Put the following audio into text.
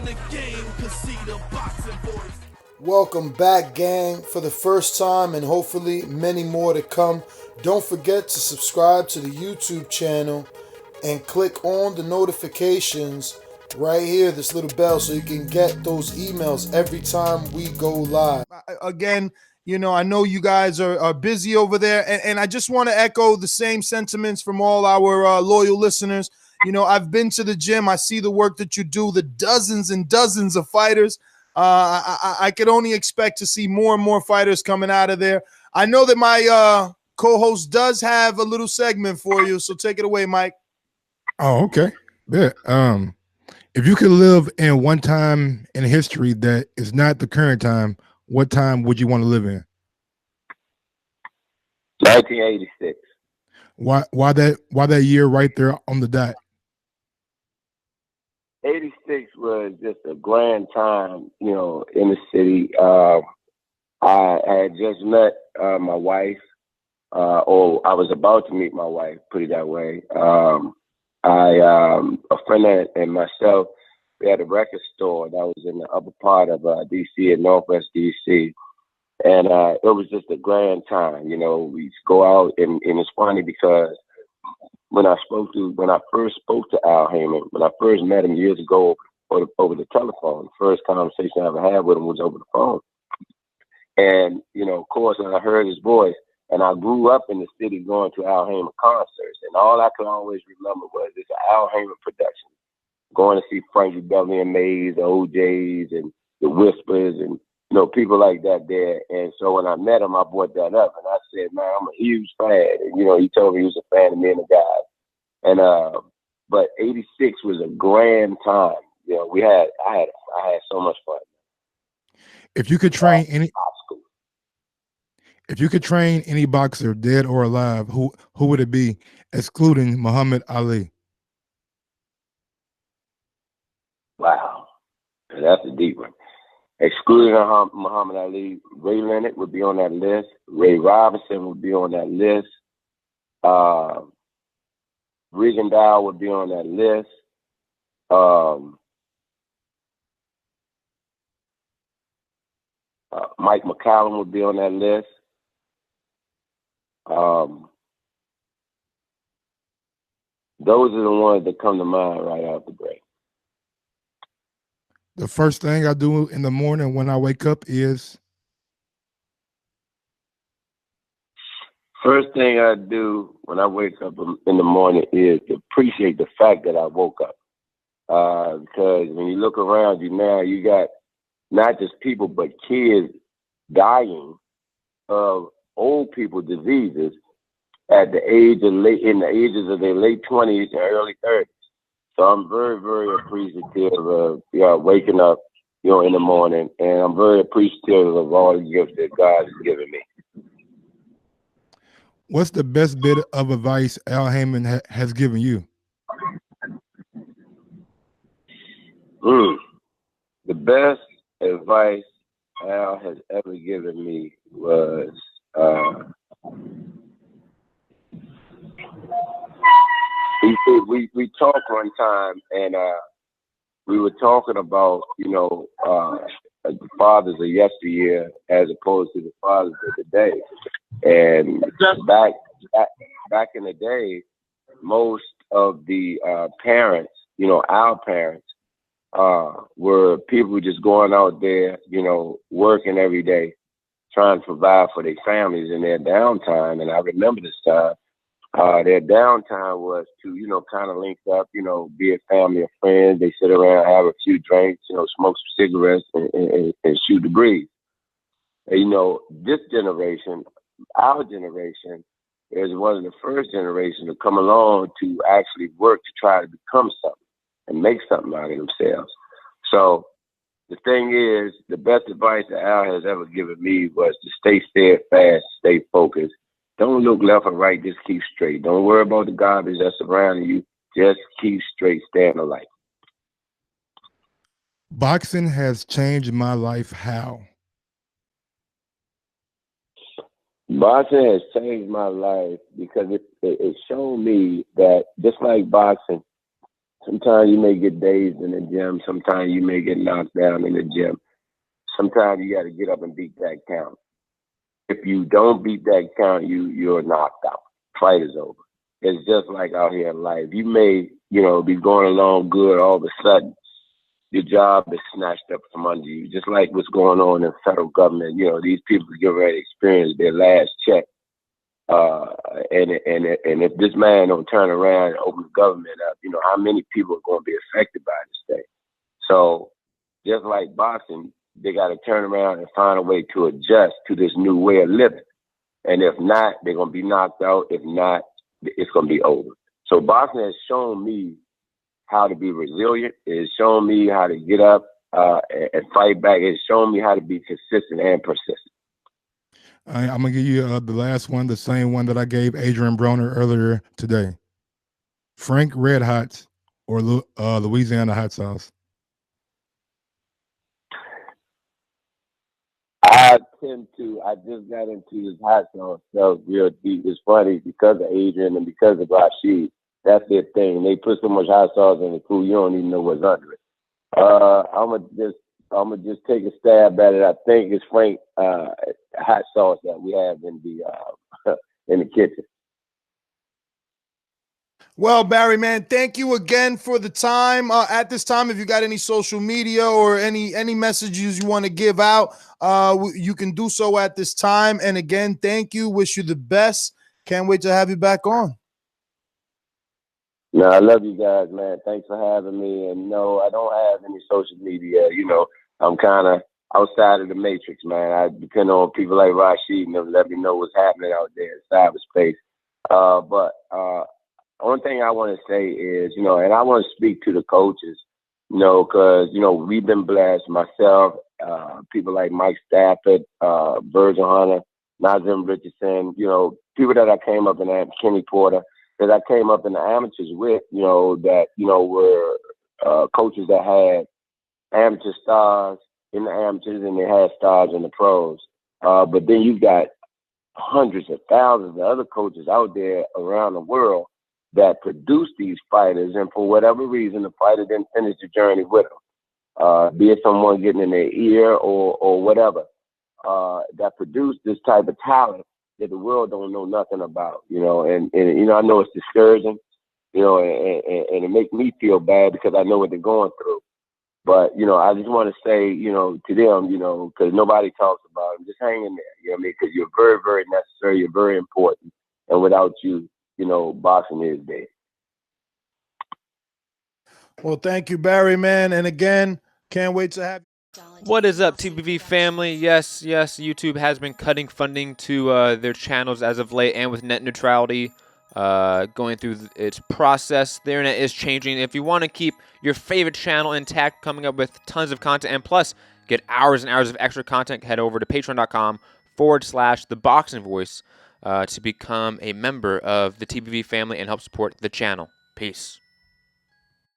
the game can see the boxing voice. Welcome back, gang, for the first time and hopefully many more to come. Don't forget to subscribe to the YouTube channel and click on the notifications right here, this little bell, so you can get those emails every time we go live. Again, I know you guys are busy over there, and I just want to echo the same sentiments from all our loyal listeners. I've been to the gym. I see the work that you do, the dozens and dozens of fighters. I could only expect to see more and more fighters coming out of there. I know that my co-host does have a little segment for you, so take it away, Mike. Oh, okay. Yeah. If you could live in one time in history that is not the current time, what time would you want to live in? 1986. Why that year right there on the dot? 86 was just a grand time, in the city. I had just met my wife, or I was about to meet my wife, put it that way. A friend and myself, we had a record store that was in the upper part of D.C., in Northwest D.C., and it was just a grand time. We'd go out, and it's funny because when I first spoke to Al Haymon, when I first met him years ago over the telephone, the first conversation I ever had with him was over the phone. And, of course, when I heard his voice, and I grew up in the city going to Al Haymon concerts, and all I could always remember was this Al Haymon production, going to see Frankie Beverly and Mays, the OJs, and the Whispers, and, people like that there. And so when I met him, I brought that up, and I said, man, I'm a huge fan. And, he told me he was a fan of me and the guys. And but 86 was a grand time. I had so much fun. If you could train any boxer, dead or alive, who would it be, excluding Muhammad Ali? Wow, that's a deep one. Excluding Muhammad Ali, Ray Leonard would be on that list. Ray Robinson would be on that list. Regan Dow would be on that list. Mike McCallum would be on that list. Those are the ones that come to mind right out the break. The first thing I do in the morning when I wake up is? First thing I do when I wake up in the morning is to appreciate the fact that I woke up. Because when you look around you now, you got not just people, but kids dying of old people diseases in the ages of their late 20s and early 30s. So I'm very, very appreciative of waking up, in the morning, and I'm very appreciative of all the gifts that God has given me. What's the best bit of advice Al Haymon has given you? The best advice Al has ever given me was we talked one time, and we were talking about the fathers of yesteryear as opposed to the fathers of today. And back in the day, most of the parents, our parents, were people just going out there, working every day, trying to provide for their families in their downtime. And I remember this time, their downtime was to, kind of link up, be a family or friends. They sit around, have a few drinks, smoke some cigarettes and shoot the breeze. And, this generation, our generation, is one of the first generation to come along to actually work to try to become something and make something out of themselves. So the thing is, the best advice that Al has ever given me was to stay steadfast, stay focused. Don't look left or right, just keep straight. Don't worry about the garbage that's around you. Just keep straight, stay in the light. Boxing has changed my life. How? Boxing has changed my life because it showed me that just like boxing Sometimes you may get dazed in the gym. Sometimes you may get knocked down in the gym. Sometimes you got to get up and beat that count. If you don't beat that count, you're knocked out. Fight is over. It's just like out here in life. You may, be going along good. All of a sudden, your job is snatched up from under you. Just like what's going on in the federal government. These people get ready to experience their last check. And if this man don't turn around and open the government up, how many people are going to be affected by this thing? So just like boxing, they got to turn around and find a way to adjust to this new way of living. And if not, they're going to be knocked out. If not, it's going to be over. So boxing has shown me how to be resilient. It's shown me how to get up and fight back. It's shown me how to be consistent and persistent. I'm going to give you the last one, the same one that I gave Adrian Broner earlier today. Frank Red Hots or Louisiana Hot Sauce? I just got into this hot sauce stuff real deep. It's funny because of Adrian and because of Rashid. That's their thing. They put so much hot sauce in the food, you don't even know what's under it. I'm gonna just take a stab at it. I think it's Frank hot sauce that we have in the in the kitchen. Well, Barry, man, thank you again for the time. At this time, if you got any social media or any messages you want to give out, you can do so at this time. And again, thank you. Wish you the best. Can't wait to have you back on. No, I love you guys, man. Thanks for having me. And no, I don't have any social media. I'm kind of outside of the matrix, man. I depend on people like Rashid and them let me know what's happening out there in cyberspace. But one thing I want to say is, and I want to speak to the coaches, because, we've been blessed, myself, people like Mike Stafford, Virgil Hunter, Nazim Richardson, people that I came up in, Kenny Porter, that I came up in the amateurs with, that, were coaches that had amateur stars in the amateurs and they had stars in the pros. But then you've got hundreds of thousands of other coaches out there around the world that produce these fighters, and for whatever reason, the fighter didn't finish the journey with them. Be it someone getting in their ear or whatever, that produce this type of talent that the world don't know nothing about, and I know it's discouraging, and it makes me feel bad because I know what they're going through. But, I just want to say, to them, because nobody talks about them, just hang in there, because you're very, very necessary, you're very important, and without you, boxing is dead. Well, thank you, Barry, man. And again, can't wait to have you. What is up, TBV family? Yes, YouTube has been cutting funding to their channels as of late, and with net neutrality going through its process, the internet is changing. If you want to keep your favorite channel intact, coming up with tons of content, and plus get hours and hours of extra content, head over to patreon.com/ThaBoxingVoice to become a member of the TBV family and help support the channel. Peace.